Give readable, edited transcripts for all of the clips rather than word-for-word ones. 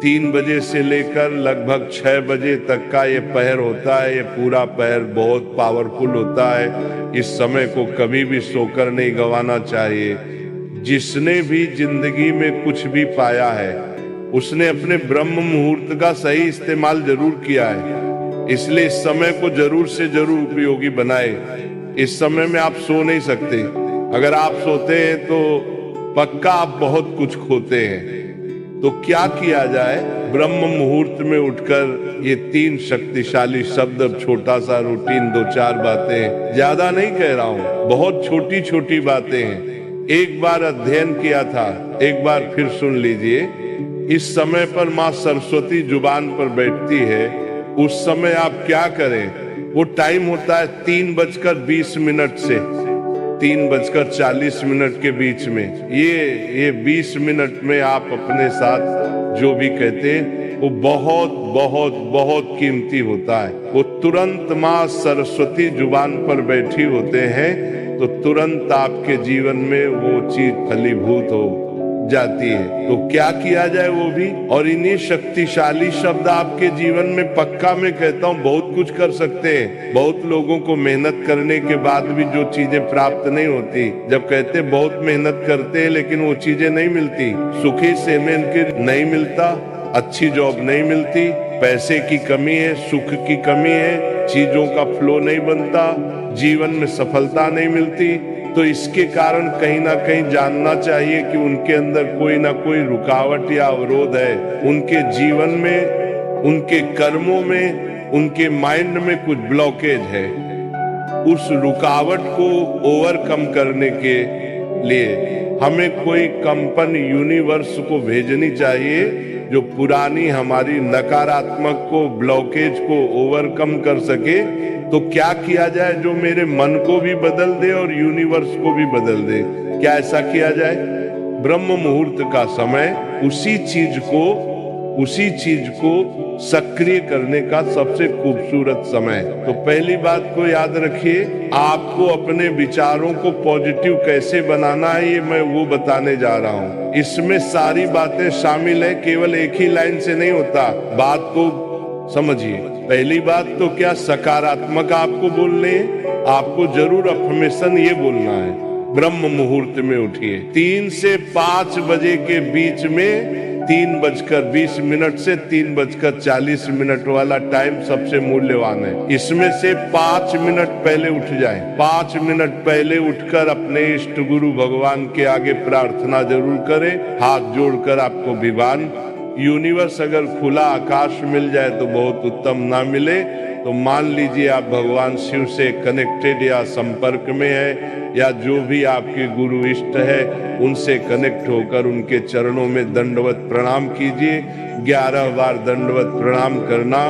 3 बजे से लेकर लगभग 6 बजे तक का ये पहर होता है। ये पूरा पहर बहुत पावरफुल होता है। इस समय को कभी भी सोकर नहीं गंवाना चाहिए। जिसने भी जिंदगी में कुछ भी पाया है उसने अपने ब्रह्म मुहूर्त का सही इस्तेमाल जरूर किया है। इसलिए इस समय को जरूर से जरूर उपयोगी बनाए। इस समय में आप सो नहीं सकते। अगर आप सोते हैं तो पक्का आप बहुत कुछ खोते हैं। तो क्या किया जाए? ब्रह्म मुहूर्त में उठकर ये 3 शक्तिशाली शब्द, अब छोटा सा रूटीन 2-4 बातें, ज्यादा नहीं कह रहा हूं, बहुत छोटी छोटी बातें हैं। एक बार अध्ययन किया था, एक बार फिर सुन लीजिए। इस समय पर माँ सरस्वती जुबान पर बैठती है। उस समय आप क्या करें? वो टाइम होता है 3:20 से 3:40 के बीच में। ये 20 मिनट में आप अपने साथ जो भी कहते हैं वो बहुत बहुत बहुत कीमती होता है। वो तुरंत माँ सरस्वती जुबान पर बैठी होते हैं तो तुरंत आपके जीवन में वो चीज फलीभूत हो जाती है। तो क्या किया जाए वो भी, और इन्हीं शक्तिशाली शब्द आपके जीवन में पक्का मैं कहता हूँ बहुत कुछ कर सकते हैं। बहुत लोगों को मेहनत करने के बाद भी जो चीजें प्राप्त नहीं होती, जब कहते बहुत मेहनत करते हैं लेकिन वो चीजें नहीं मिलती। सुखी सेमेन के नहीं मिलता, अच्छी जॉब नहीं मिलती, पैसे की कमी है, सुख की कमी है, चीजों का फ्लो नहीं बनता, जीवन में सफलता नहीं मिलती। तो इसके कारण कहीं ना कहीं जानना चाहिए कि उनके अंदर कोई ना कोई रुकावट या अवरोध है। उनके जीवन में, उनके कर्मों में, उनके माइंड में कुछ ब्लॉकेज है। उस रुकावट को ओवरकम करने के लिए हमें कोई कंपनी यूनिवर्स को भेजनी चाहिए जो पुरानी हमारी नकारात्मक को, ब्लॉकेज को ओवरकम कर सके। तो क्या किया जाए जो मेरे मन को भी बदल दे और यूनिवर्स को भी बदल दे? क्या ऐसा किया जाए? ब्रह्म मुहूर्त का समय उसी चीज को सक्रिय करने का सबसे खूबसूरत समय। तो पहली बात को याद रखिए, आपको अपने विचारों को पॉजिटिव कैसे बनाना है ये मैं वो बताने जा रहा हूँ। इसमें सारी बातें शामिल है, केवल एक ही लाइन से नहीं होता। बात को समझिए। पहली बात तो क्या सकारात्मक आपको बोलने, आपको जरूर अफर्मेशन ये बोलना है। ब्रह्म मुहूर्त में उठिए 3 से 5 बजे के बीच में, 3:20 से 3:40 वाला टाइम सबसे मूल्यवान है। इसमें से 5 मिनट पहले उठ जाएं। 5 मिनट पहले उठकर अपने इष्ट गुरु भगवान के आगे प्रार्थना जरूर करें, हाथ जोड़कर। आपको विमान, यूनिवर्स अगर खुला आकाश मिल जाए तो बहुत उत्तम, ना मिले तो मान लीजिए आप भगवान शिव से कनेक्टेड या संपर्क में है, या जो भी आपके गुरु इष्ट है उनसे कनेक्ट होकर उनके चरणों में दंडवत प्रणाम कीजिए। 11 बार दंडवत प्रणाम करना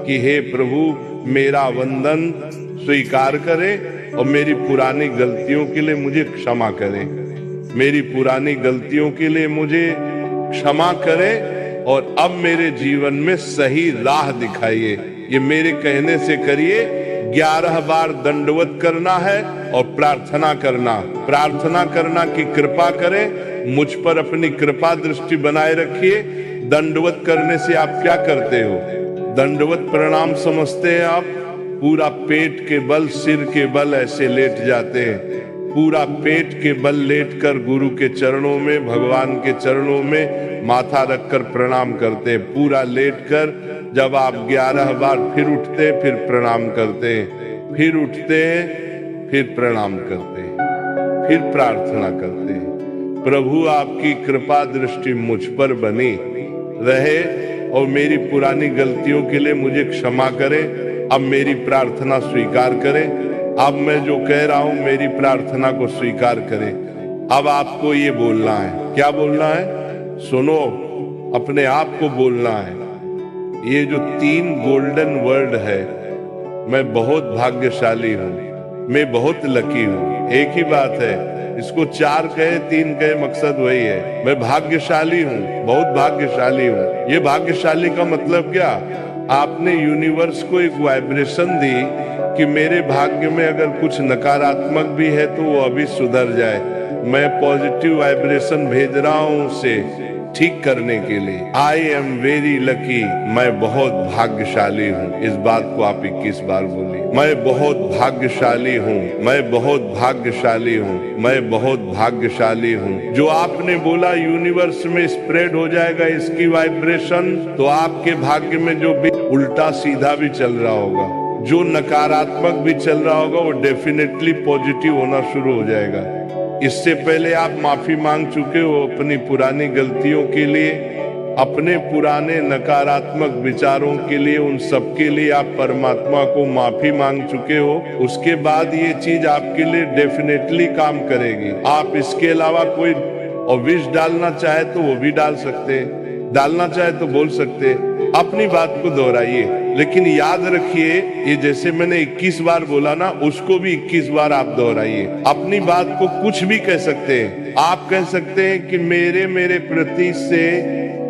कि हे प्रभु मेरा वंदन स्वीकार करें और मेरी पुरानी गलतियों के लिए मुझे क्षमा करें। मेरी पुरानी गलतियों के लिए मुझे क्षमा करें और अब मेरे जीवन में सही राह दिखाइए। ये मेरे कहने से करिए। 11 बार दंडवत करना है और प्रार्थना करना कि कृपा करें, मुझ पर अपनी कृपा दृष्टि बनाए रखिए। दंडवत करने से आप क्या करते हो? दंडवत प्रणाम समझते हैं आप? पूरा पेट के बल, सिर के बल ऐसे लेट जाते हैं। पूरा पेट के बल लेटकर गुरु के चरणों में, भगवान के चरणों में माथा रखकर प्रणाम करते हैं। पूरा लेटकर जब आप 11 बार फिर उठते हैं, फिर प्रणाम करते हैं, फिर उठते हैं, फिर प्रणाम करते हैं, फिर प्रार्थना करते हैं। प्रभु आपकी कृपा दृष्टि मुझ पर बनी रहे और मेरी पुरानी गलतियों के लिए मुझे क्षमा करें। अब मेरी प्रार्थना स्वीकार करें। अब मैं जो कह रहा हूं मेरी प्रार्थना को स्वीकार करें। अब आपको ये बोलना है। क्या बोलना है? सुनो, अपने आप को बोलना है। ये जो 3 गोल्डन वर्ड है, मैं बहुत भाग्यशाली हूँ, मैं बहुत लकी हूँ। एक ही बात है, इसको 4 कहे 3 कहे मकसद वही है। मैं भाग्यशाली हूँ, बहुत भाग्यशाली हूँ। ये भाग्यशाली का मतलब क्या? आपने यूनिवर्स को एक वाइब्रेशन दी कि मेरे भाग्य में अगर कुछ नकारात्मक भी है तो वो अभी सुधर जाए। मैं पॉजिटिव वाइब्रेशन भेज रहा हूँ उसे ठीक करने के लिए। आई एम वेरी लकी, मैं बहुत भाग्यशाली हूँ। इस बात को आप 21 बार बोलिए। मैं बहुत भाग्यशाली हूँ, मैं बहुत भाग्यशाली हूँ, मैं बहुत भाग्यशाली हूँ। जो आपने बोला यूनिवर्स में स्प्रेड हो जाएगा इसकी वाइब्रेशन, तो आपके भाग्य में जो भी उल्टा सीधा भी चल रहा होगा, जो नकारात्मक भी चल रहा होगा, वो डेफिनेटली पॉजिटिव होना शुरू हो जाएगा। इससे पहले आप माफी मांग चुके हो अपनी पुरानी गलतियों के लिए, अपने पुराने नकारात्मक विचारों के लिए, उन सब के लिए आप परमात्मा को माफी मांग चुके हो। उसके बाद ये चीज आपके लिए डेफिनेटली काम करेगी। आप इसके अलावा कोई और विश डालना चाहे तो वो भी डाल सकते हैं, डालना चाहे तो बोल सकते हैं। अपनी बात को दोहराइए, लेकिन याद रखिए ये जैसे मैंने 21 बार बोला ना, उसको भी 21 बार आप दोहराइए। अपनी बात को कुछ भी कह सकते हैं। आप कह सकते हैं कि मेरे प्रति से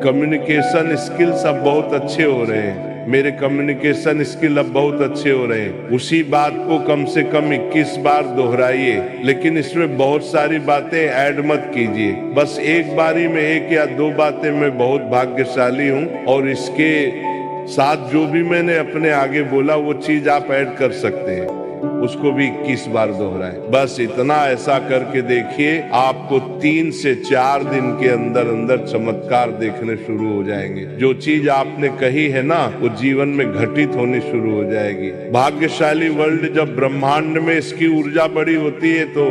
कम्युनिकेशन स्किल्स अब बहुत अच्छे हो रहे हैं, मेरे कम्युनिकेशन स्किल अब बहुत अच्छे हो रहे हैं। उसी बात को कम से कम 21 बार दोहराइए, लेकिन इसमें बहुत सारी बातें ऐड मत कीजिए। बस एक बारी में 1 या 2 बातें मैं बहुत भाग्यशाली हूँ, और इसके साथ जो भी मैंने अपने आगे बोला वो चीज आप ऐड कर सकते हैं, उसको भी 21 बार दोहराएं। बस इतना ऐसा करके देखिए, आपको 3 से 4 दिन के अंदर अंदर चमत्कार देखने शुरू हो जाएंगे। जो चीज आपने कही है ना, वो जीवन में घटित होनी शुरू हो जाएगी। भाग्यशाली वर्ल्ड जब ब्रह्मांड में इसकी ऊर्जा बड़ी होती है तो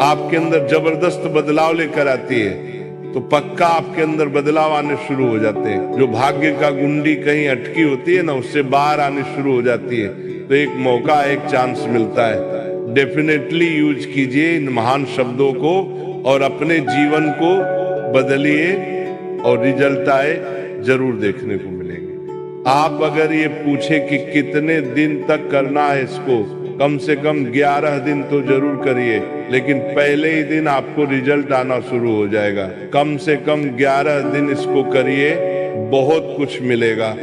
आपके अंदर जबरदस्त बदलाव लेकर आती है, तो पक्का आपके अंदर बदलाव आने शुरू हो जाते हैं। जो भाग्य का गुंडी कहीं अटकी होती है ना, उससे बाहर आने शुरू हो जाती है। तो एक मौका, एक चांस मिलता है। डेफिनेटली यूज कीजिए इन महान शब्दों को और अपने जीवन को बदलिए, और रिजल्ट आए जरूर देखने को मिलेंगे। आप अगर ये पूछे कि कितने दिन तक करना है इसको, कम से कम 11 दिन तो जरूर करिए, लेकिन पहले ही दिन आपको रिजल्ट आना शुरू हो जाएगा। कम से कम 11 दिन इसको करिए, बहुत कुछ मिलेगा।